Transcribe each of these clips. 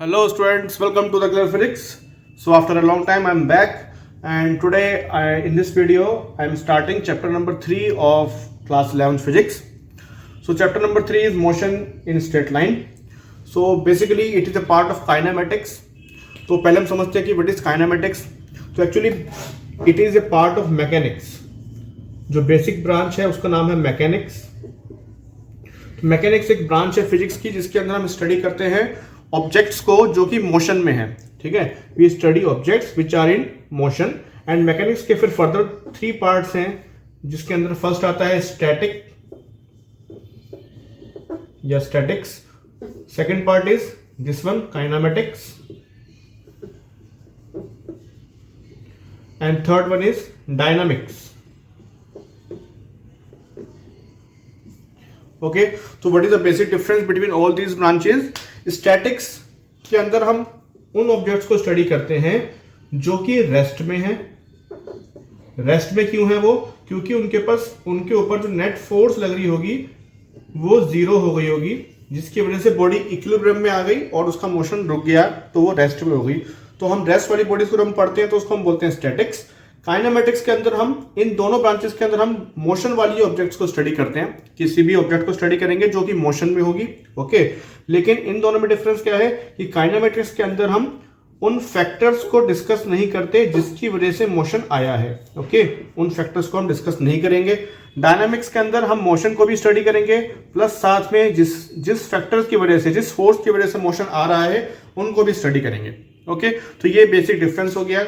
Hello students, welcome to the Clear Physics. So after a long time I'm back and today in this video I'm starting chapter number 3 of class 11 physics. So chapter number 3 is motion in straight line. So basically it is a part of kinematics. तो पहले हम समझते हैं कि what is kinematics. तो actually it is a part of mechanics. जो basic branch है उसका नाम है मैकेनिक्स. मैकेनिक्स एक ब्रांच है फिजिक्स की जिसके अंदर हम स्टडी करते हैं ऑब्जेक्ट्स को जो कि मोशन में है. ठीक है, we study objects which are in motion. And mechanics के फिर फर्दर 3 पार्ट्स हैं जिसके अंदर फर्स्ट आता है स्टैटिक या statics. Second part is this one kinematics and third one is dynamics. Okay, तो what is the basic difference between all these branches. Statics के अंदर हम उन ऑब्जेक्ट्स को स्टडी करते हैं जो कि रेस्ट में है. रेस्ट में क्यों है वो? क्योंकि उनके ऊपर जो नेट फोर्स लग रही होगी वो जीरो हो गई होगी, जिसकी वजह से बॉडी इक्विलिब्रियम में आ गई और उसका मोशन रुक गया तो वो रेस्ट में हो गई. तो हम रेस्ट वाली बॉडीज को हम पढ़ते हैं तो उसको हम बोलते हैं स्टैटिक्स. काइनेमेटिक्स के अंदर हम इन दोनों ब्रांचेस के अंदर हम मोशन वाली ऑब्जेक्ट्स को स्टडी करते हैं. किसी भी ऑब्जेक्ट को स्टडी करेंगे जो कि मोशन में होगी. ओके, लेकिन इन दोनों में डिफरेंस क्या है कि काइनेमेटिक्स के अंदर हम उन फैक्टर्स को डिस्कस नहीं करते जिसकी वजह से मोशन आया है. ओके, उन फैक्टर्स को हम डिस्कस नहीं करेंगे. डायनामिक्स के अंदर हम मोशन को भी स्टडी करेंगे प्लस साथ में जिस फैक्टर्स की वजह से, जिस फोर्स की वजह से मोशन आ रहा है उनको भी स्टडी करेंगे. ओके, तो ये बेसिक डिफरेंस हो गया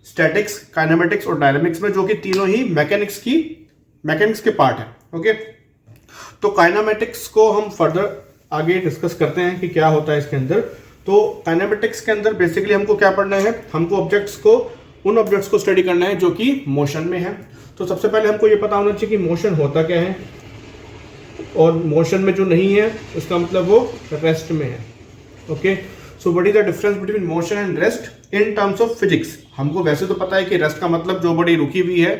स्टैटिक्स, काइनेमेटिक्स और डायनामिक्स में, जो कि तीनों ही मैकेनिक्स के पार्ट है. ओके, तो काइनेमेटिक्स को हम फर्दर आगे डिस्कस करते हैं कि क्या होता है इसके अंदर. तो काइनेमेटिक्स के अंदर बेसिकली हमको क्या पढ़ना है, हमको उन ऑब्जेक्ट्स को स्टडी करना है जो कि मोशन में है. तो सबसे पहले हमको ये पता होना चाहिए कि मोशन होता क्या है, और मोशन में जो नहीं है उसका मतलब वो रेस्ट में है. Okay, so what is the difference between motion and rest in terms of physics. हमको वैसे तो पता है कि रेस्ट का मतलब जो बॉडी रुकी हुई है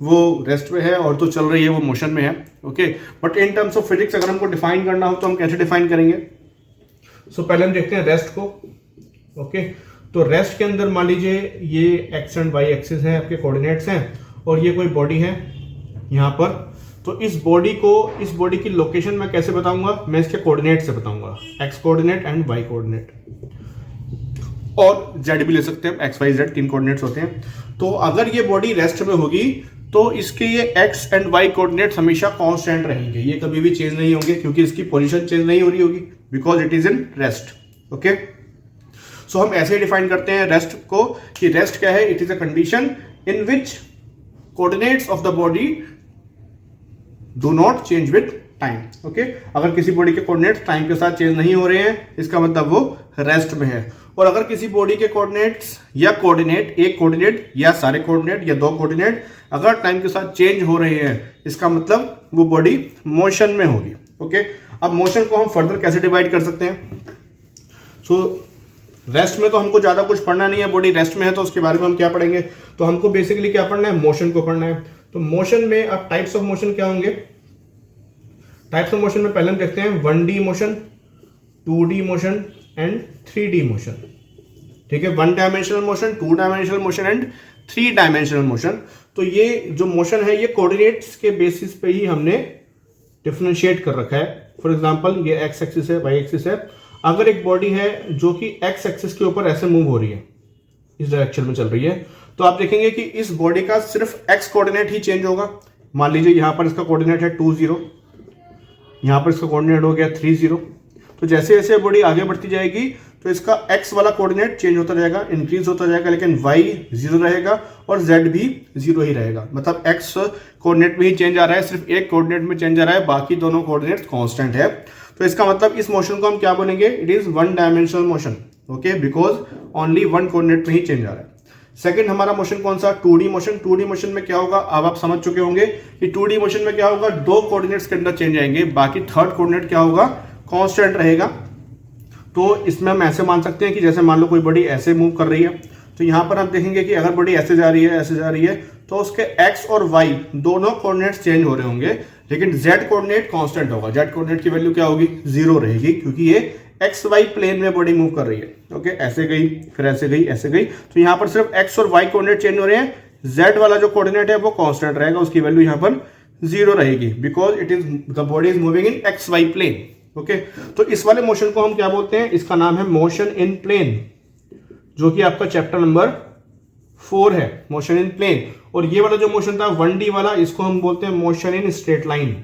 वो रेस्ट में है और जो चल रही है वो मोशन में है. Okay, but in terms of physics अगर हमको डिफाइन करना हो तो हम कैसे डिफाइन करेंगे. सो पहले हम देखते हैं रेस्ट को. ओके, तो रेस्ट के अंदर मान लीजिए ये एक्स एंड वाई एक्सिस है, आपके कोऑर्डिनेट्स हैं, और ये कोई बॉडी है यहाँ पर. तो इस बॉडी की लोकेशन मैं कैसे बताऊंगा, मैं इसके कोऑर्डिनेट से बताऊंगा, x coordinate and y coordinate, और जेड भी ले सकते हैं. एक्स वाई जेड 3 कोऑर्डिनेट्स होते हैं. तो अगर ये बॉडी रेस्ट में होगी तो इसके ये एक्स एंड वाई कोऑर्डिनेट्स हमेशा कांस्टेंट रहेंगे, ये कभी भी चेंज नहीं होंगे क्योंकि इसकी पोजीशन चेंज नहीं हो रही होगी because it is in rest. Okay, so हम ऐसे ही डिफाइन करते हैं रेस्ट को कि रेस्ट क्या है, it is a condition in which coordinates of the body do not change with time. Okay, अगर किसी बॉडी के कोऑर्डिनेट्स टाइम के साथ चेंज नहीं हो रहे हैं इसका मतलब वो रेस्ट में है. और अगर किसी बॉडी के कोऑर्डिनेट्स या एक कोऑर्डिनेट या सारे कोऑर्डिनेट या 2 कोऑर्डिनेट अगर टाइम के साथ चेंज हो रहे हैं इसका मतलब वो बॉडी मोशन में होगी. ओके, अब मोशन को हम फर्दर कैसे डिवाइड कर सकते हैं. सो रेस्ट में तो हमको ज्यादा कुछ पढ़ना नहीं है, बॉडी रेस्ट में है तो उसके बारे में हम क्या पढ़ेंगे. तो हमको बेसिकली क्या पढ़ना है, मोशन को पढ़ना है. तो मोशन में अब टाइप्स ऑफ मोशन क्या होंगे. टाइप्स ऑफ मोशन में पहले हम देखते हैं 1D motion, 2D motion and 3D motion. ठीक है, 1 dimensional motion, 2 dimensional motion and 3 dimensional motion. तो ये जो मोशन है ये कोऑर्डिनेट्स के बेसिस पे ही हमने डिफरेंशिएट कर रखा है. फॉर एग्जांपल ये एक्स एक्सिस है, वाई एक्सिस है. अगर एक बॉडी है जो कि एक्स एक्सिस के ऊपर ऐसे मूव हो रही है, इस डायरेक्शन में चल रही है, तो आप देखेंगे कि इस बॉडी का सिर्फ एक्स कोऑर्डिनेट ही चेंज होगा. मान लीजिए यहां पर इसका कोऑर्डिनेट है 2 0, यहां पर इसका कोऑर्डिनेट हो गया 3 0. तो जैसे जैसे बॉडी आगे बढ़ती जाएगी तो इसका एक्स वाला कोऑर्डिनेट चेंज होता जाएगा, इंक्रीज होता जाएगा, लेकिन वाई 0 रहेगा और जेड भी 0 ही रहेगा. मतलब एक्स कोऑर्डिनेट में ही चेंज आ रहा है, सिर्फ एक कोऑर्डिनेट में चेंज आ रहा है, बाकी दोनों कोऑर्डिनेट्स कांस्टेंट है. तो इसका मतलब इस मोशन को हम क्या बोलेंगे, it is 1 dimensional motion. Okay, because only 1 coordinate में ही चेंज आ रहा है. सेकंड हमारा मोशन कौन सा, 2D मोशन. 2D मोशन में क्या होगा, अब आप समझ चुके होंगे कि 2D मोशन में क्या होगा, 2 कोऑर्डिनेट्स के अंदर चेंज आएंगे, बाकी थर्ड कोऑर्डिनेट क्या होगा, कांस्टेंट रहेगा. तो इसमें हम ऐसे मान सकते हैं कि जैसे मान लो कोई बॉडी ऐसे मूव कर रही है, तो यहां पर हम देखेंगे कि अगर बॉडी ऐसे जा रही है तो उसके एक्स और वाई दोनों कोऑर्डिनेट्स चेंज हो रहे होंगे, लेकिन जेड कोऑर्डिनेट कांस्टेंट होगा. जेड कोऑर्डिनेट की वैल्यू क्या होगी, 0 रहेगी, क्योंकि ये एक्स वाई प्लेन में बॉडी मूव कर रही है। ओके, ऐसे गई, फिर ऐसे गई, ऐसे गई, तो यहाँ पर सिर्फ एक्स और वाई कोऑर्डिनेट चेंज हो रहे हैं, जेड वाला जो कोऑर्डिनेट है वो कांस्टेंट रहेगा, उसकी वैल्यू यहाँ पर 0 रहेगी, because it is the body is moving in x y plane. Okay, तो इस वाले मोशन को हम क्या बोलते हैं, इसका नाम है मोशन इन प्लेन, जो कि आपका चैप्टर नंबर 4 है, मोशन इन प्लेन। और ये वाला जो मोशन था 1D वाला, इसको हम बोलते हैं motion in straight line,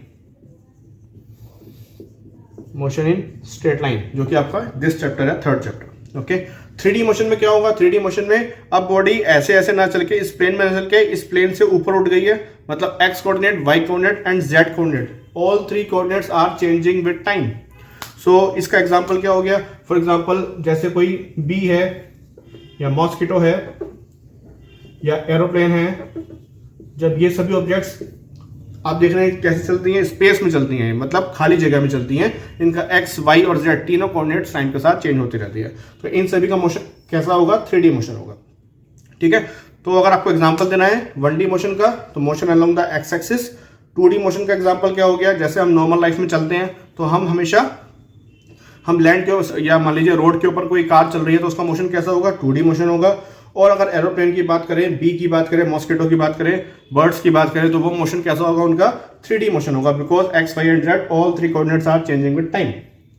motion in straight line, जो कि आपका दिस चैप्टर है, 3rd chapter. Okay, 3D motion में क्या होगा, 3D मोशन में अब बॉडी ऐसे ऐसे ना चल के इस प्लेन में ना चल के इस प्लेन से ऊपर उठ गई है, मतलब X coordinate, Y coordinate and Z coordinate, all 3 coordinates are changing with time. So इसका एग्जांपल क्या हो गया, फॉर एग्जांपल जैसे कोई बी है या मॉस्किटो है या एरोप्लेन है, जब ये सभी ऑब्जेक्ट्स आप देख रहे हैं कैसे चलती हैं, स्पेस में चलती हैं, मतलब खाली जगह में चलती हैं, इनका एक्स, वाई और जेड तीनों कोऑर्डिनेट्स टाइम के साथ चेंज होती रहती है, तो इन सभी का मोशन कैसा होगा, 3D मोशन होगा। ठीक है, तो अगर आपको एग्जांपल देना है 1D मोशन का, तो motion along the x axis. 2D motion का एग्जांपल क्या हो गया, जैसे हम नॉर्मल लाइफ में चलते हैं तो हम हमेशा हम लैंड के या मान लीजिए रोड के ऊपर कोई कार चल रही है तो उसका मोशन कैसा होगा, 2D मोशन होगा। और अगर एरोप्लेन की बात करें, बी की बात करें, मॉस्किटो की बात करें, बर्ड्स की बात करें, तो वो मोशन कैसा होगा, उनका 3D मोशन होगा, because x, y and z all 3 coordinates are changing with time.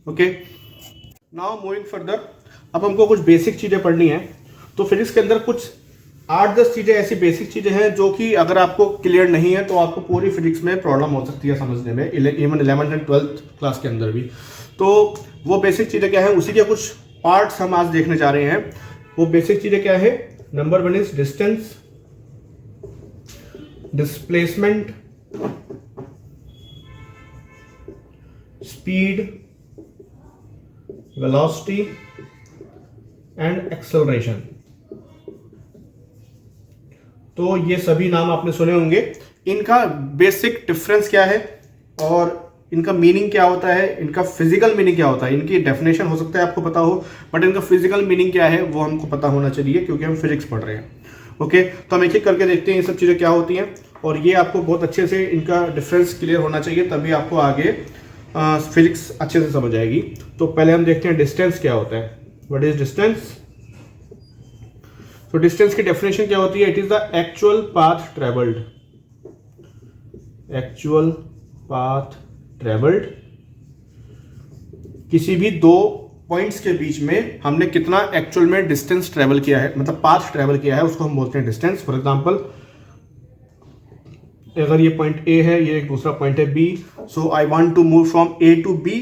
Okay, now moving further, अब हमको कुछ बेसिक चीजें पढ़नी है, तो फिजिक्स के अंदर कुछ 8-10 चीजें ऐसी बेसिक चीजें हैं जो कि अगर आपको क्लियर नहीं है तो आपको पूरी फिजिक्स में प्रॉब्लम हो सकती है समझने में, even 11th and 12th class के अंदर भी। तो वो बेसिक चीजें क्या है, उसी के कुछ पार्ट्स हम आज देखने जा रहे हैं। वो बेसिक चीजें क्या है, number 1 is distance, displacement, speed, velocity and acceleration. तो ये सभी नाम आपने सुने होंगे। इनका बेसिक डिफरेंस क्या है और इनका मीनिंग क्या होता है, इनका फिजिकल मीनिंग क्या होता है, इनकी डेफिनेशन हो सकता है आपको पता हो, बट इनका फिजिकल मीनिंग क्या है वो हमको पता होना चाहिए, क्योंकि हम फिजिक्स पढ़ रहे हैं। ओके, तो हम एक एक करके देखते हैं ये सब चीज़ें क्या होती हैं, और ये आपको बहुत अच्छे से इनका डिफरेंस क्लियर होना चाहिए, तभी आपको आगे फिजिक्स अच्छे से समझ आएगी। तो पहले हम देखते हैं डिस्टेंस क्या होता है। What is distance? तो डिस्टेंस की डेफिनेशन क्या होती है, it is the actual path travelled, actual path travelled, किसी भी 2 पॉइंट्स के बीच में हमने कितना एक्चुअल में डिस्टेंस ट्रेवल किया है, मतलब पाथ ट्रेवल किया है, उसको हम बोलते हैं डिस्टेंस। फॉर एग्जांपल, अगर ये पॉइंट ए है, ये एक दूसरा पॉइंट है B, so I want to move from A to B.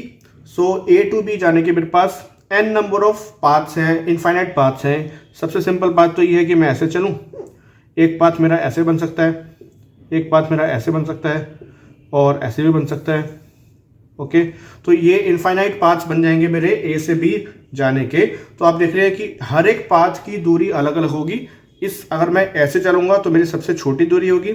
So A to B जाने के मेरे पास n नंबर ऑफ पाथ्स हैं, इनफाइनाइट पाथ्स हैं। सबसे सिंपल बात तो ये है कि मैं ऐसे चलूं, एक पाथ मेरा ऐसे बन सकता है, एक पाथ मेरा ऐसे बन सकता है, और ऐसे भी बन सकता है। ओके, तो ये इनफाइनाइट पाथ्स बन जाएंगे मेरे ए से बी जाने के। तो आप देख रहे हैं कि हर एक पाथ की दूरी अलग अलग होगी। अगर मैं ऐसे चलूंगा तो मेरी सबसे छोटी दूरी होगी,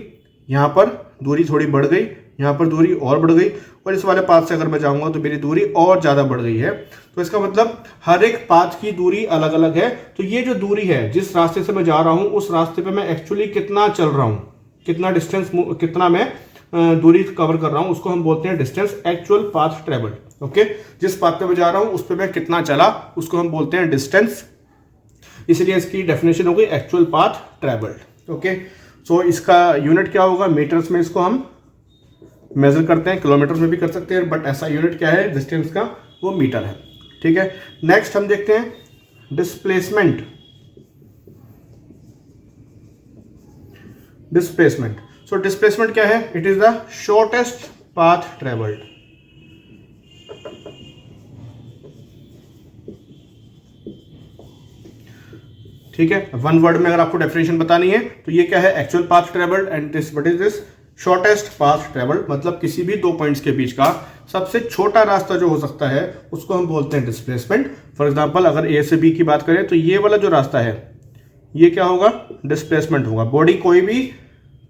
यहाँ पर दूरी थोड़ी बढ़ गई, यहाँ पर दूरी और बढ़ गई, और इस वाले पाथ से अगर मैं जाऊंगा तो मेरी दूरी और ज़्यादा बढ़ गई है। तो इसका मतलब हर एक पाथ की दूरी अलग अलग है। तो ये जो दूरी है, जिस रास्ते से मैं जा रहा हूँ, उस रास्ते पे मैं एक्चुअली कितना चल रहा हूँ, कितना डिस्टेंस, कितना मैं दूरी कवर कर रहा हूँ, उसको हम बोलते हैं distance, actual path travelled. Okay, जिस पाथ पे मैं जा रहा हूँ उस पर मैं कितना चला, उसको हम बोलते हैं डिस्टेंस। इसलिए इसकी डेफिनेशन हो गई एक्चुअल पाथ ट्रेवल्ड। ओके, सो इसका यूनिट क्या होगा, मीटर्स में इसको हम मेजर करते हैं, किलोमीटर्स में भी कर सकते हैं, बट ऐसा यूनिट क्या है डिस्टेंस का, वो मीटर है। ठीक है, नेक्स्ट हम देखते हैं डिस्प्लेसमेंट। डिस्प्लेसमेंट, सो डिस्प्लेसमेंट क्या है, it is the shortest path travelled. ठीक है, वन वर्ड में अगर आपको डेफिनेशन बतानी है तो ये क्या है, actual path travelled and this what is this, shortest path travelled, मतलब किसी भी 2 पॉइंट्स के बीच का सबसे छोटा रास्ता जो हो सकता है उसको हम बोलते हैं डिस्प्लेसमेंट। फॉर एग्जांपल, अगर ए से बी की बात करें तो ये वाला जो रास्ता है ये क्या होगा, डिस्प्लेसमेंट होगा। बॉडी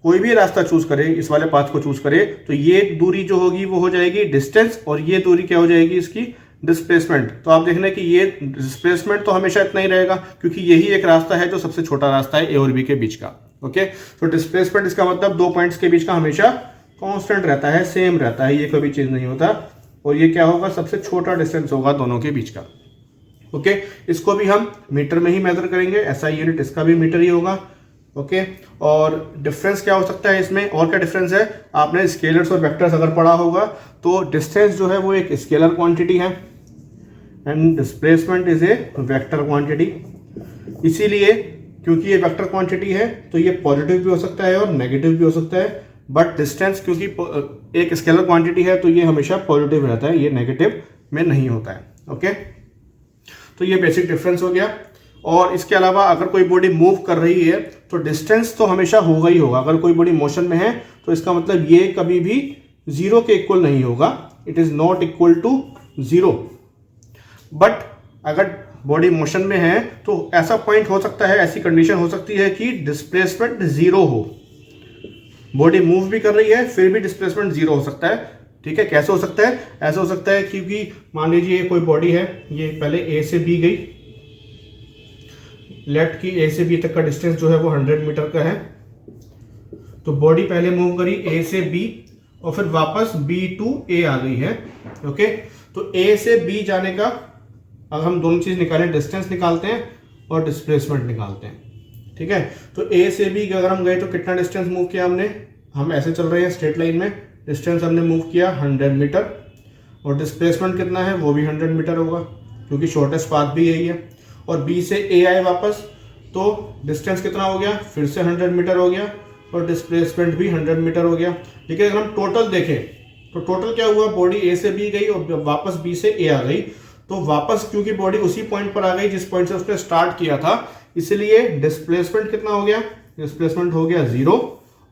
कोई भी रास्ता चूज करे, इस वाले पाथ को चूज करे, तो ये दूरी जो होगी वो हो जाएगी डिस्टेंस, और ये दूरी क्या हो जाएगी इसकी, डिस्प्लेसमेंट। तो आप देखना कि ये डिस्प्लेसमेंट तो हमेशा इतना ही रहेगा, क्योंकि यही एक रास्ता है जो सबसे छोटा रास्ता है ए और बी के बीच का। ओके, तो डिस्प्लेसमेंट इसका मतलब 2 पॉइंट्स के बीच का हमेशा कांस्टेंट रहता है, सेम रहता है, ये कभी चेंज नहीं होता, और ये क्या होगा, सबसे छोटा डिस्टेंस होगा दोनों के बीच का। ओके, इसको भी हम मीटर में ही मेजर करेंगे, एसआई यूनिट इसका भी मीटर ही होगा। ओके, और डिफरेंस क्या हो सकता है इसमें, और क्या डिफरेंस है, आपने स्केलर्स और वेक्टर्स अगर पढ़ा होगा तो डिस्टेंस जो है वो एक स्केलर क्वांटिटी है and displacement is a vector quantity. इसीलिए क्योंकि ये वेक्टर क्वांटिटी है तो ये पॉजिटिव भी हो सकता है और नेगेटिव भी हो सकता है, बट डिस्टेंस क्योंकि एक स्केलर क्वांटिटी है तो ये हमेशा पॉजिटिव रहता है, ये नेगेटिव में नहीं होता है। ओके, तो ये बेसिक डिफरेंस हो गया। और इसके अलावा अगर कोई बॉडी मूव कर रही है तो डिस्टेंस तो हमेशा होगा ही होगा। अगर कोई बॉडी मोशन में है तो इसका मतलब ये कभी भी जीरो के इक्वल नहीं होगा, it is not equal to zero. But अगर बॉडी मोशन में है तो ऐसा पॉइंट हो सकता है, ऐसी कंडीशन हो सकती है कि डिस्प्लेसमेंट जीरो हो। बॉडी मूव भी कर रही है फिर भी डिस्प्लेसमेंट जीरो हो सकता है। ठीक है, कैसे हो सकता है, ऐसा हो सकता है क्योंकि मान लीजिए कोई बॉडी है, ये पहले ए से बी गई, लेफ्ट की ए से बी तक का डिस्टेंस जो है वो 100 मीटर का है। तो बॉडी पहले मूव करी ए से बी और फिर वापस बी टू ए आ गई है। ओके, तो ए से बी जाने का अब हम दोनों चीज निकालें, डिस्टेंस निकालते हैं और डिस्प्लेसमेंट निकालते हैं। ठीक है, तो ए से बी अगर हम गए तो कितना डिस्टेंस मूव किया हमने, हम ऐसे चल रहे हैं स्ट्रेट लाइन में, डिस्टेंस हमने मूव किया 100 मीटर और डिस्प्लेसमेंट कितना है वो भी 100 मीटर होगा क्योंकि शॉर्टेस्ट पाथ भी यही है। और बी से ए आए वापस तो डिस्टेंस कितना हो गया, फिर से 100 मीटर हो गया और डिस्प्लेसमेंट भी 100 मीटर हो गया। लेकिन अगर हम टोटल देखें तो टोटल क्या हुआ, बॉडी ए से बी गई और वापस बी से ए आ गई, तो वापस क्योंकि बॉडी उसी पॉइंट पर आ गई जिस पॉइंट से उसने स्टार्ट किया था, इसलिए डिस्प्लेसमेंट कितना हो गया, डिस्प्लेसमेंट हो गया 0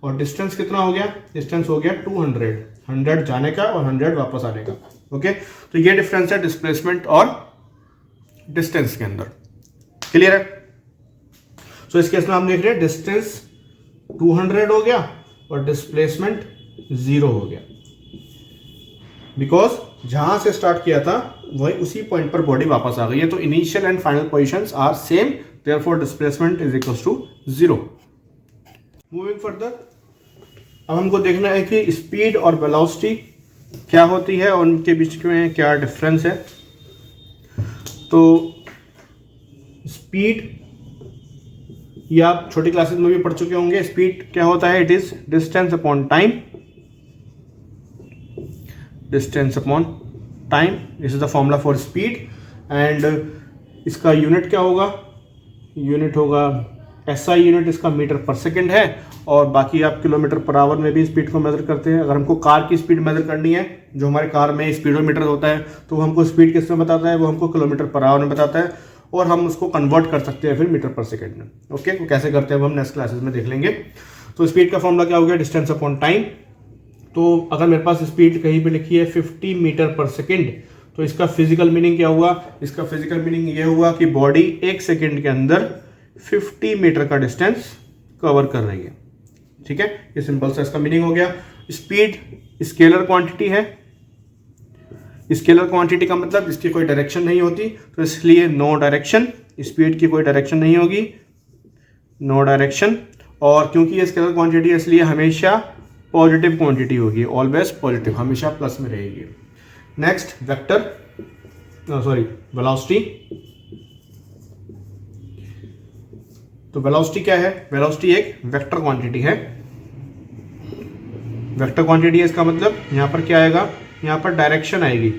और डिस्टेंस कितना हो गया, डिस्टेंस हो गया 200, 100 जाने का और 100 वापस आने का। ओके, तो ये डिफरेंस है डिस्प्लेसमेंट और डिस्टेंस के अंदर। क्लियर है? सो इस केस में हम देख रहे हैं डिस्टेंस 200 हो गया और डिस्प्लेसमेंट 0 हो गया, बिकॉज जहां से स्टार्ट किया था वही उसी पॉइंट पर बॉडी वापस आ गई है। तो initial and final positions are same, therefore displacement is equal to 0। Moving further, अब हमको देखना है कि स्पीड और वेलोसिटी क्या होती है और उनके बीच में क्या डिफरेंस है। तो स्पीड ये आप छोटी क्लासेस में भी पढ़ चुके होंगे। स्पीड क्या होता है, it is distance upon time, distance upon time, this is the formula for speed. And इसका यूनिट क्या होगा, यूनिट होगा एसआई यूनिट, इसका मीटर पर सेकंड है और बाकी आप किलोमीटर पर आवर में भी स्पीड को मेजर करते हैं। अगर हमको कार की स्पीड मेजर करनी है, जो हमारे कार में स्पीडोमीटर होता है, तो वो हमको स्पीड किस में बताता है, वो हमको किलोमीटर पर आवर में बताता है और हम उसको कन्वर्ट कर सकते हैं फिर मीटर पर सेकंड में। ओके, वो कैसे करते हैं वो हम नेक्स्ट क्लासेस में देख लेंगे। तो स्पीड का फॉर्मूला क्या हो गया, डिस्टेंस अपॉन टाइम। तो अगर मेरे पास स्पीड कहीं पे लिखी है 50 मीटर पर सेकंड, तो इसका फिजिकल मीनिंग क्या हुआ, इसका फिजिकल मीनिंग ये हुआ कि बॉडी 1 सेकंड के अंदर 50 मीटर का डिस्टेंस कवर कर रही है। ठीक है, ये सिंपल सा इसका मीनिंग हो गया। स्पीड स्केलर क्वांटिटी है, स्केलर क्वांटिटी का मतलब इसकी कोई डायरेक्शन नहीं होती, तो इसलिए नो डायरेक्शन, स्पीड की कोई डायरेक्शन नहीं होगी, नो डायरेक्शन। और क्योंकि ये स्केलर क्वांटिटी है इसलिए हमेशा पॉजिटिव क्वांटिटी होगी, ऑलवेज पॉजिटिव, हमेशा प्लस में रहेगी। Next vector, sorry velocity. तो वेलोसिटी क्या है, वेलोसिटी एक वेक्टर क्वांटिटी है। वेक्टर क्वांटिटी है, इसका मतलब यहां पर क्या आएगा, यहां पर डायरेक्शन आएगी।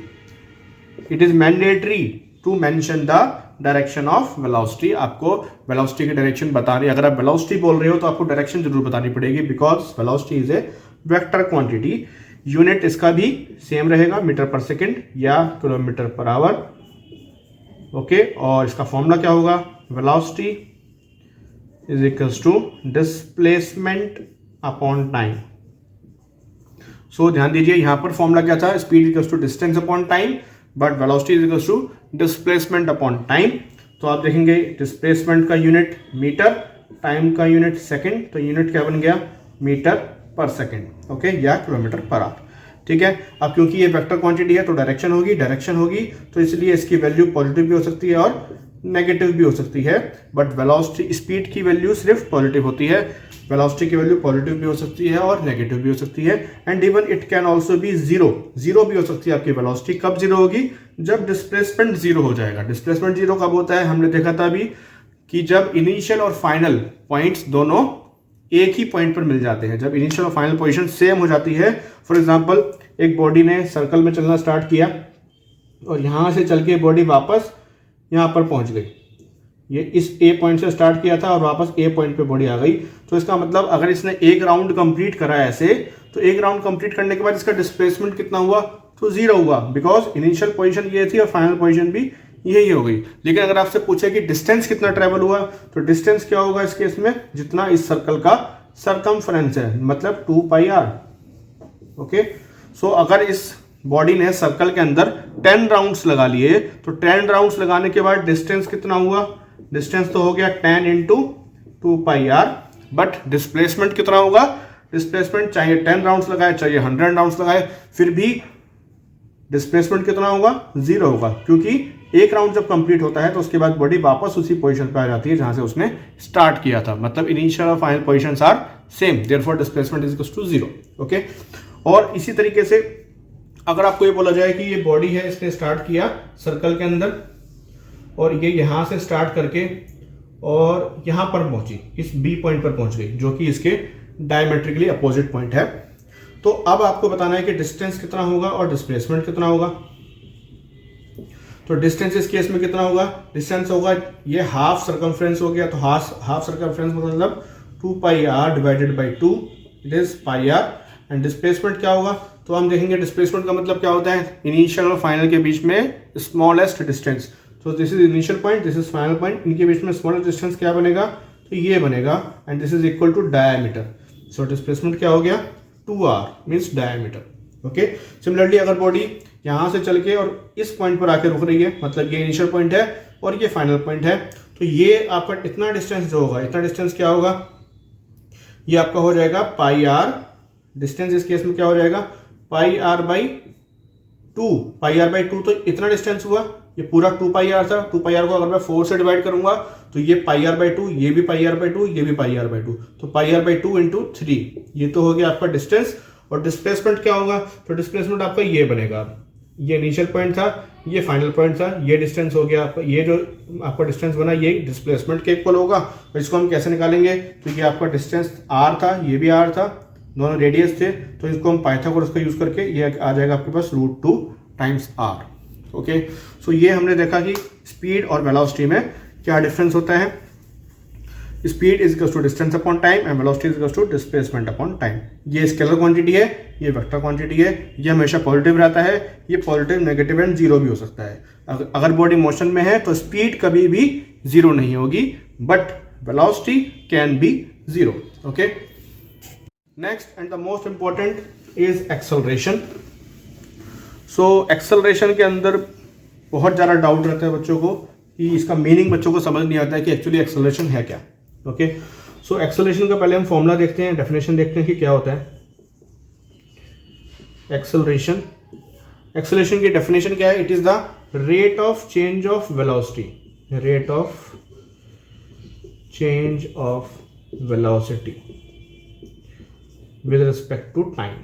It is mandatory to mention the direction of velocity. आपको वेलोसिटी की डायरेक्शन बतानी, अगर आप वेलोसिटी बोल रहे हो तो आपको डायरेक्शन जरूर बतानी पड़ेगी, because velocity is a vector quantity. Unit इसका भी सेम रहेगा, मीटर पर सेकंड या किलोमीटर पर आवर। ओके, और इसका फॉर्मूला क्या होगा, velocity is equals to displacement upon time. So ध्यान दीजिए यहां पर फॉर्मूला क्या था, speed equals to distance upon time, but velocity is equals to displacement upon time. तो आप देखेंगे डिस्प्लेसमेंट का यूनिट मीटर, टाइम का यूनिट सेकंड, तो यूनिट क्या बन गया, मीटर पर सेकंड, ओके, या किलोमीटर पर आवर। ठीक है, अब क्योंकि ये वेक्टर क्वांटिटी है तो डायरेक्शन होगी, तो इसलिए इसकी वैल्यू पॉजिटिव भी हो सकती है और नेगेटिव भी हो सकती है, बट वेलोसिटी स्पीड की वैल्यू सिर्फ पॉजिटिव होती है। वेलोसिटी की वैल्यू पॉजिटिव भी हो सकती है और नेगेटिव भी हो सकती है, and even it can also be zero भी हो सकती है आपकी वेलोसिटी। कब जीरो होगी? जब डिस्प्लेसमेंट जीरो हो जाएगा। डिस्प्लेसमेंट जीरो कब होता है? हमने देखा था अभी कि जब इनिशियल और फाइनल पॉइंट्स दोनों एक ही पॉइंट पर मिल जाते हैं, जब इनिशियल और फाइनल पोजीशन सेम हो जाती है। फॉर एग्जांपल, एक बॉडी ने सर्कल में चलना स्टार्ट किया और यहां से चल के बॉडी वापस यहां पर पहुंच गई। ये इस ए पॉइंट से स्टार्ट किया था और वापस ए पॉइंट पे बॉडी आ गई। तो इसका मतलब अगर इसने एक राउंड कंप्लीट करा ऐसे, तो एक राउंड कंप्लीट करने के बाद इसका डिस्प्लेसमेंट कितना हुआ? तो जीरो हुआ, बिकॉज इनिशियल पोजीशन ये थी और फाइनल पोजीशन भी यही हो गई। लेकिन अगर आपसे पूछे कि डिस्टेंस कितना ट्रेवल हुआ, तो डिस्टेंस क्या होगा इस केस में? जितना इस सर्कल का सरकमफ्रेंस है, मतलब 2πr। ओके, सो अगर इस बॉडी ने सर्कल के अंदर 10 राउंड्स लगा लिए, तो 10 राउंड्स लगाने के बाद डिस्टेंस कितना हुआ? डिस्टेंस तो हो गया 10 इंटू 2πr, बट डिस्प्लेसमेंट कितना होगा? डिस्प्लेसमेंट चाहे 10 राउंड्स लगाए चाहे 100 राउंड्स लगाए, फिर भी डिस्प्लेसमेंट कितना होगा? जीरो होगा, क्योंकि एक राउंड जब कंप्लीट होता है तो उसके बाद बॉडी वापस उसी पोजीशन पे आ जाती है जहां से उसने स्टार्ट किया था। मतलब इनिशियल और final positions are same, therefore displacement is equals to zero. Okay, और इसी तरीके से अगर आपको ये बोला जाए कि ये बॉडी है, इसने स्टार्ट किया सर्कल के अंदर और ये यहां से स्टार्ट करके और यहां पर पहुंची, इस बी पॉइंट पर पहुंच गई, जो कि इसके डायमेट्रिकली अपोजिट पॉइंट है। तो अब आपको बताना है कि डिस्टेंस कितना होगा और डिस्प्लेसमेंट कितना होगा। तो डिस्टेंस इस केस में कितना होगा? डिस्टेंस होगा, ये हाफ सर्कमफ्रेंस हो गया, तो हाफ सर्कमफ्रेंस मतलब 2πr divided by 2, it is πr। And displacement क्या होगा? तो हम देखेंगे डिस्प्लेसमेंट का मतलब क्या होता है? इनिशियल और फाइनल के बीच में स्मॉलेस्ट डिस्टेंस। तो this is initial point, this is final point, इनके बीच में स्मॉलेस्ट डिस्टेंस क्या बनेगा? तो ये बनेगा, and this is equal to diameter. So displacement क्या हो गया? 2r means diameter. Okay, similarly अगर बॉडी यहां से चल के और इस पॉइंट पर आके रुक रही है, मतलब ये इनिशियल पॉइंट है और ये फाइनल पॉइंट है, तो ये आपका इतना डिस्टेंस जो होगा, इतना डिस्टेंस क्या होगा? ये आपका हो जाएगा πr। डिस्टेंस इस केस में क्या हो जाएगा? πr by 2। πr बाई 2 तो इतना डिस्टेंस हुआ, ये पूरा 2πr था। 2πr को अगर मैं 4 से डिवाइड करूंगा तो ये πr बाई 2, ये भी πr बाई 2, ये भी πr बाई 2, तो πr बाई 2 इंटू 3, ये तो हो गया आपका डिस्टेंस। और डिस्प्लेसमेंट क्या होगा? तो डिस्प्लेसमेंट आपका ये बनेगा, ये इनिशियल पॉइंट था, ये फाइनल पॉइंट था, ये डिस्टेंस हो गया आपका, ये जो आपका डिस्टेंस बना ये डिस्प्लेसमेंट के इक्वल होगा। और इसको हम कैसे निकालेंगे? तो ये आपका डिस्टेंस r था, ये भी r था, दोनों रेडियस थे, तो इसको हम पाइथागोरस का यूज करके ये आ जाएगा आपके पास √2 टाइम्स r। ओके, सो ये हमने देखा कि स्पीड और वेलोसिटी में क्या डिफरेंस होता है। Speed is equals to distance upon time and velocity is equals to displacement upon time. ये स्केलर क्वांटिटी है, ये वेक्टर क्वांटिटी है, ये हमेशा पॉजिटिव रहता है, ये पॉजिटिव, नेगेटिव एंड जीरो भी हो सकता है। अगर बॉडी मोशन में है तो स्पीड कभी भी जीरो नहीं होगी, but velocity can be zero. Okay, next and the most important is acceleration. So acceleration के अंदर बहुत ज़्यादा डाउट रहता है बच्चों को कि इसका मीनिंग बच्चों को समझ नहीं आता है कि एक्चुअली एक्सेलरेशन है क्या। ओके, सो एक्सेलरेशन का पहले हम फॉर्मूला देखते हैं, डेफिनेशन देखते हैं कि क्या होता है एक्सेलरेशन। एक्सेलरेशन की डेफिनेशन क्या है? It is the rate of change of velocity, rate of change of velocity with respect to time.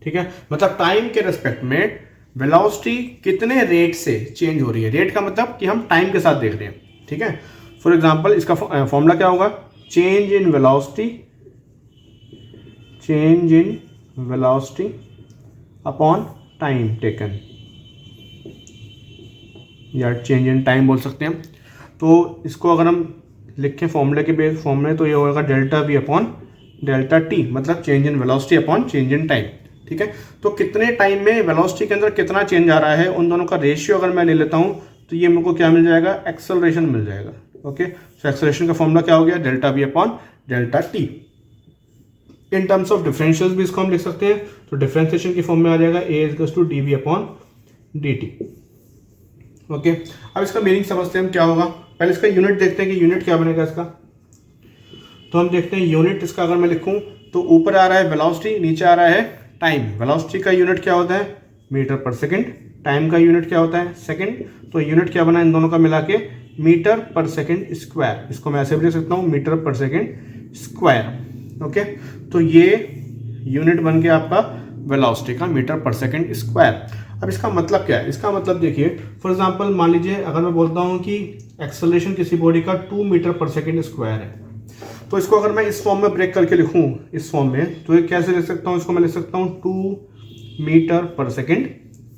ठीक है, मतलब टाइम के रेस्पेक्ट में वेलोसिटी कितने रेट से चेंज हो रही है। रेट का मतलब कि हम टाइम के साथ देख रहे हैं। ठीक है, फॉर एग्जांपल इसका फॉर्मूला क्या होगा? Change in velocity, change in velocity upon time taken, या चेंज इन टाइम बोल सकते हैं। तो इसको अगर हम लिखें फॉर्मूले के बेस फॉर्म में तो ये होगा delta V upon delta T, मतलब change in velocity upon change in time. ठीक है, तो कितने टाइम में वेलोसिटी के अंदर कितना चेंज आ रहा है, उन दोनों का रेशियो अगर मैं ले लेता हूं तो ये मेरे को क्या मिल जाएगा? एक्सेलरेशन मिल जाएगा। ओके, सो एक्सेलरेशन का फॉर्मूला क्या हो गया? Delta V upon delta T. In terms of differentials भी इसको हम लिख सकते हैं, तो डिफरेंशिएशन की फॉर्म में आ जाएगा A equals to D V upon D T. Okay, अब इसका मीनिंग समझते हैं हम क्या होगा। पहले इसका यूनिट देखते हैं कि यूनिट क्या बनेगा इसका। तो हम देखते हैं यूनिट इसका अगर मैं लिखूं तो ऊपर आ रहा है वेलोसिटी, नीचे आ रहा है टाइम। वेलोसिटी का यूनिट क्या होता है? मीटर पर सेकंड, टाइम का यूनिट क्या होता है? सेकंड। तो यूनिट क्या बना इन दोनों का मिला के? मीटर पर सेकंड स्क्वायर। इसको मैं ऐसे भी लिख सकता हूँ, मीटर पर सेकंड स्क्वायर। ओके, तो ये यूनिट बन गया आपका वेलोसिटी का, मीटर पर सेकंड स्क्वायर। अब इसका मतलब क्या है? इसका मतलब देखिए, फॉर एग्जांपल मान लीजिए अगर मैं बोलता हूँ कि एक्सेलरेशन किसी बॉडी का 2 मीटर पर सेकंड स्क्वायर है, तो इसको अगर मैं इस फॉर्म में ब्रेक करके लिखूँ, इस फॉर्म में, तो ये कैसे लिख सकता हूँ? इसको मैं लिख सकता हूँ 2 मीटर पर सेकंड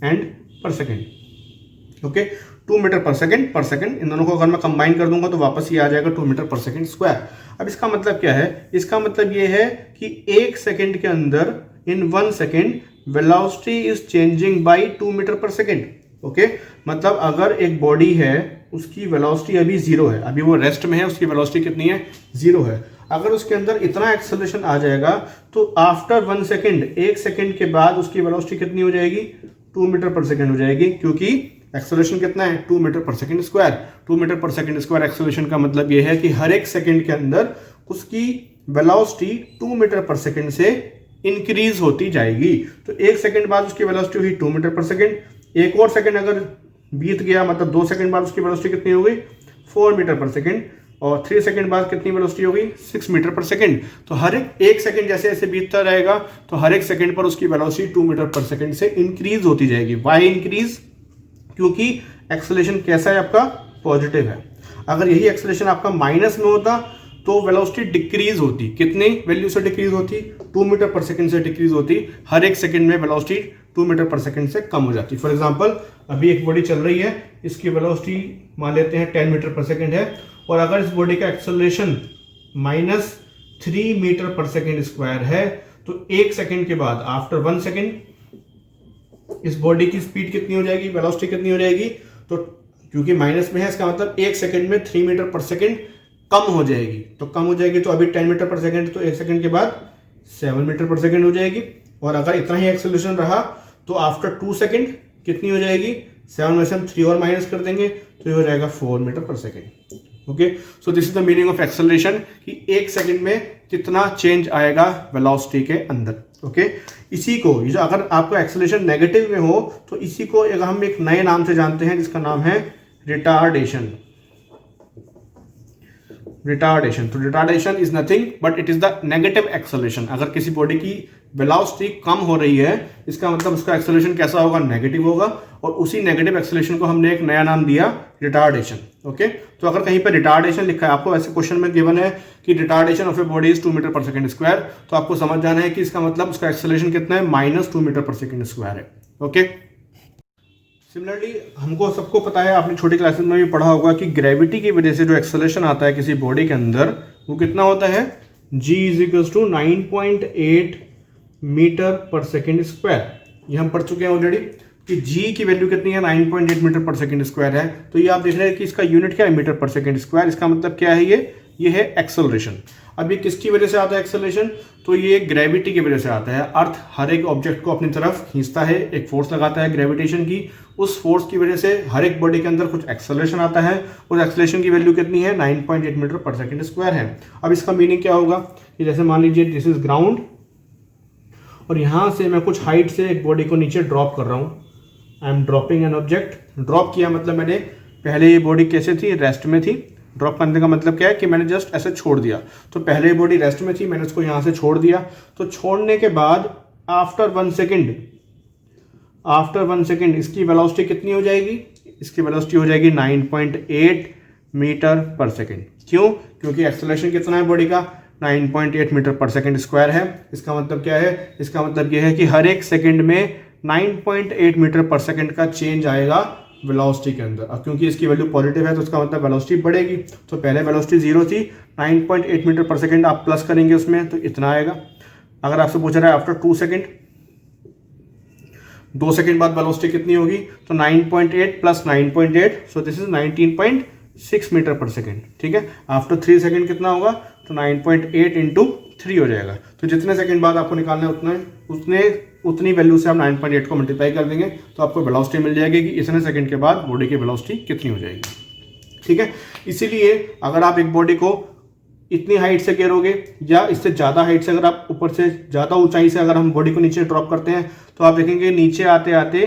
एंड पर सेकंड। ओके, 2 मीटर पर सेकंड, इन दोनों को अगर मैं कंबाइन कर दूंगा तो वापस ये आ जाएगा 2 मीटर पर सेकंड स्क्वायर। अब इसका मतलब क्या है? इसका मतलब ये है कि 1 सेकंड के अंदर, in 1 second, velocity is changing by 2 metre पर सेकंड। ओके, मतलब अगर एक बॉडी है, उसकी वेलोसिटी अभी 0 है, अभी वो रेस्ट में है, उसकी वेलोसिटी कितनी है? 0 है। अगर उसके अंदर इतना एक्सेलरेशन आ जाएगा तो आफ्टर 1 सेकंड, 1 सेकंड के बाद उसकी वेलोसिटी कितनी हो जाएगी? 2 मीटर पर सेकंड हो जाएगी, क्योंकि एक्सेलरेशन कितना है? 2 मीटर पर सेकंड स्क्वायर। 2 मीटर पर सेकंड स्क्वायर एक्सेलरेशन का मतलब यह है कि हर एक सेकंड के अंदर उसकी वेलोसिटी 2 मीटर पर सेकंड से इंक्रीज होती जाएगी। तो 1 सेकंड बाद उसकी वेलोसिटी हुई 2 मीटर पर सेकंड, एक और सेकंड अगर बीत गया, मतलब 2 सेकंड बाद उसकी वेलोसिटी कितनी हो गई? 4 मीटर पर सेकंड, और 3 सेकंड बाद कितनी वेलोसिटी हो गई? 6 मीटर पर सेकंड। तो हर एक सेकंड जैसे जैसे बीतता रहेगा तो हर एक सेकंड पर उसकी वेलोसिटी 2 मीटर पर सेकंड से इंक्रीज होती जाएगी। Y increase? क्योंकि एक्सेलरेशन कैसा है आपका? पॉजिटिव है। अगर यही एक्सेलरेशन आपका माइनस में होता तो वेलोसिटी डिक्रीज होती। कितनी वैल्यू से डिक्रीज होती? 2 मीटर पर सेकंड से डिक्रीज होती। हर एक सेकंड में वेलोसिटी 2 मीटर पर सेकंड से कम हो जाती। फॉर एग्जांपल, अभी एक बॉडी चल रही है, इसकी वेलोसिटी मान लेते हैं 10 मीटर पर सेकंड है, और अगर इस बॉडी का एक्सेलरेशन -3 मीटर पर सेकंड स्क्वायर है, तो 1 सेकंड के बाद, आफ्टर 1 सेकंड, इस बॉडी की स्पीड कितनी हो जाएगी? वेलोसिटी कितनी हो जाएगी? तो क्योंकि माइनस में है, इसका मतलब 1 सेकंड में 3 मीटर पर सेकंड कम हो जाएगी। तो कम हो जाएगी, तो अभी 10 मीटर पर सेकंड, तो 1 सेकंड के बाद 7 मीटर पर सेकंड हो जाएगी। और अगर इतना ही एक्सेलरेशन रहा तो आफ्टर 2 सेकंड कितनी हो जाएगी? 7 में से हम 3 और माइनस कर देंगे तो ये हो जाएगा 4 मीटर पर second. Okay, so this is the meaning of acceleration, कि 1 सेकंड में कितना चेंज आएगा वेलोसिटी के अंदर। ओके, इसी को, जो अगर आपका एक्सेलरेशन नेगेटिव में हो तो इसी को हम एक नए नाम से जानते हैं, जिसका नाम है रिटार्डेशन। रिटार्डेशन, तो retardation is nothing but it is the negative acceleration. अगर किसी बॉडी की वेलोसिटी कम हो रही है, इसका मतलब उसका एक्सेलरेशन कैसा होगा? नेगेटिव होगा, और उसी नेगेटिव एक्सेलरेशन को हमने एक नया नाम दिया, रिटार्डेशन। ओके, तो अगर कहीं पर रिटार्डेशन लिखा है, आपको ऐसे क्वेश्चन में गिवन है कि retardation of a body is 2 metre पर सेकंड स्क्वायर, तो आपको समझ जाना है कि इसका मतलब उसका एक्सेलरेशन कितना है? -2 मीटर पर सेकंड स्क्वायर है। ओके, सिमिलरली हमको सबको पता है, आपने छोटी क्लासेस में भी पढ़ा होगा कि ग्रेविटी की वजह से जो एक्सेलरेशन आता है किसी बॉडी के अंदर, वो कितना होता है? G = 9.8 मीटर पर सेकेंड स्क्वायर। ये हम पढ़ चुके हैं ऑलरेडी कि G की वैल्यू कितनी है? 9.8 मीटर पर सेकेंड स्क्वायर है। तो ये आप देख रहे हैं कि इसका यूनिट क्या है? मीटर पर सेकेंड स्क्वायर। इसका मतलब क्या है? ये है एक्सेलरेशन। अब ये किसकी वजह से आता है एक्सेलरेशन? तो ये ग्रेविटी की वजह से आता है। अर्थ हर एक ऑब्जेक्ट को अपनी तरफ खींचता है, एक फोर्स लगाता है ग्रेविटेशन की। उस फोर्स की वजह से हर एक बॉडी के अंदर कुछ एक्सेलरेशन आता है। उस एक्सेलरेशन की वैल्यू कितनी है? 9.8 मीटर पर सेकेंड स्क्वायर है। अब इसका मीनिंग क्या होगा कि जैसे मान लीजिए दिस इज ग्राउंड, और यहां से मैं कुछ हाइट से एक बॉडी को नीचे ड्रॉप कर रहा हूं। I am dropping an object. Drop किया मतलब मैंने, पहले ये बॉडी कैसे थी? रेस्ट में थी। ड्रॉप करने का मतलब क्या है कि मैंने जस्ट ऐसे छोड़ दिया। तो पहले बॉडी रेस्ट में थी, मैंने उसको यहाँ से छोड़ दिया। तो छोड़ने के बाद आफ्टर 1 सेकेंड इसकी वेलोसिटी कितनी हो जाएगी? इसकी वेलोसिटी हो जाएगी 9.8 मीटर पर सेकेंड। क्यों? क्योंकि एक्सेलरेशन कितना है बॉडी का? 9.8 मीटर पर सेकेंड स्क्वायर है। इसका मतलब क्या है? इसका मतलब यह है कि हर एक सेकेंड में 9.8 मीटर पर सेकेंड का चेंज आएगा वेलोसिटी के अंदर। अब क्योंकि इसकी वैल्यू पॉजिटिव है तो इसका मतलब वेलोसिटी बढ़ेगी। तो पहले वेलोसिटी 0 थी, 9.8 मीटर पर सेकंड आप प्लस करेंगे उसमें तो इतना आएगा। अगर आपसे पूछ रहा है आफ्टर 2 सेकंड, 2 सेकंड बाद वेलोसिटी कितनी होगी? तो 9.8 plus 9.8, so this is 19.6 metre पर सेकंड। ठीक है, आफ्टर 3 सेकंड कितना होगा? तो 9.8 इंटू 3 हो जाएगा। तो जितने सेकंड बाद आपको निकालना है उतनी वैल्यू से हम 9.8 को मल्टीप्लाई कर देंगे तो आपको वेलोसिटी मिल जाएगी कि इतने सेकंड के बाद बॉडी की वेलोसिटी कितनी हो जाएगी। ठीक है, इसीलिए अगर आप एक बॉडी को इतनी हाइट से गिरोगे या इससे ज़्यादा हाइट से, अगर आप ऊपर से ज़्यादा ऊंचाई से अगर हम बॉडी को नीचे ड्रॉप करते हैं तो आप देखेंगे नीचे आते आते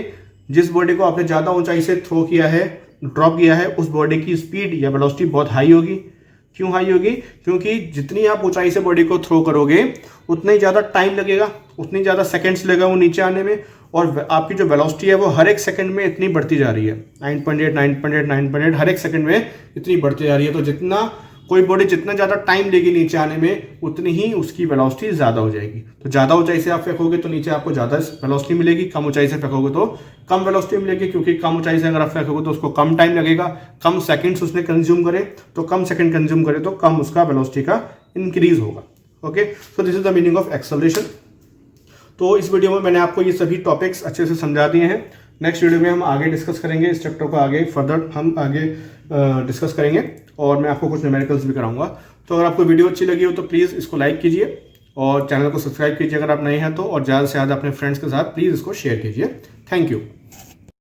जिस बॉडी को आपने ज़्यादा ऊंचाई से थ्रो किया है, ड्रॉप किया है, उस बॉडी की स्पीड या वेलोसिटी बहुत हाई होगी। क्यों हाई होगी? क्योंकि जितनी आप ऊंचाई से बॉडी को थ्रो करोगे उतना ही ज़्यादा टाइम लगेगा, उतनी ज़्यादा सेकंड्स लगेगा वो नीचे आने में, और आपकी जो वेलोसिटी है वो हर एक सेकंड में इतनी बढ़ती जा रही है, 9.8 9.8 9.8 हर एक सेकंड में इतनी बढ़ती जा रही है। तो जितना कोई बॉडी जितना ज़्यादा टाइम लेगी नीचे आने में, उतनी ही उसकी वेलोसिटी ज़्यादा हो जाएगी। तो ज़्यादा ऊंचाई से आप फेंकोगे तो नीचे आपको ज़्यादा वेलोसिटी मिलेगी, कम ऊंचाई से फेंकोगे तो कम वेलोसिटी मिलेगी, क्योंकि कम ऊंचाई से अगर आप फेंकोगे तो उसको कम टाइम लगेगा, कम सेकंड्स उसने कंज्यूम करे, तो कम सेकंड कंज्यूम करे तो कम उसका वेलोसिटी का इंक्रीज होगा। Okay, so this is the meaning of acceleration. तो इस वीडियो में मैंने आपको ये सभी टॉपिक्स अच्छे से समझा दिए हैं। नेक्स्ट वीडियो में हम आगे डिस्कस करेंगे, इस चैप्टर को आगे फर्दर हम आगे डिस्कस करेंगे, और मैं आपको कुछ न्यूमेरिकल्स भी कराऊंगा। तो अगर आपको वीडियो अच्छी लगी हो तो प्लीज़ इसको लाइक कीजिए और चैनल को सब्सक्राइब कीजिए अगर आप नए हैं तो, और ज़्यादा से ज़्यादा अपने फ्रेंड्स के साथ प्लीज़ इसको शेयर कीजिए। Thank you.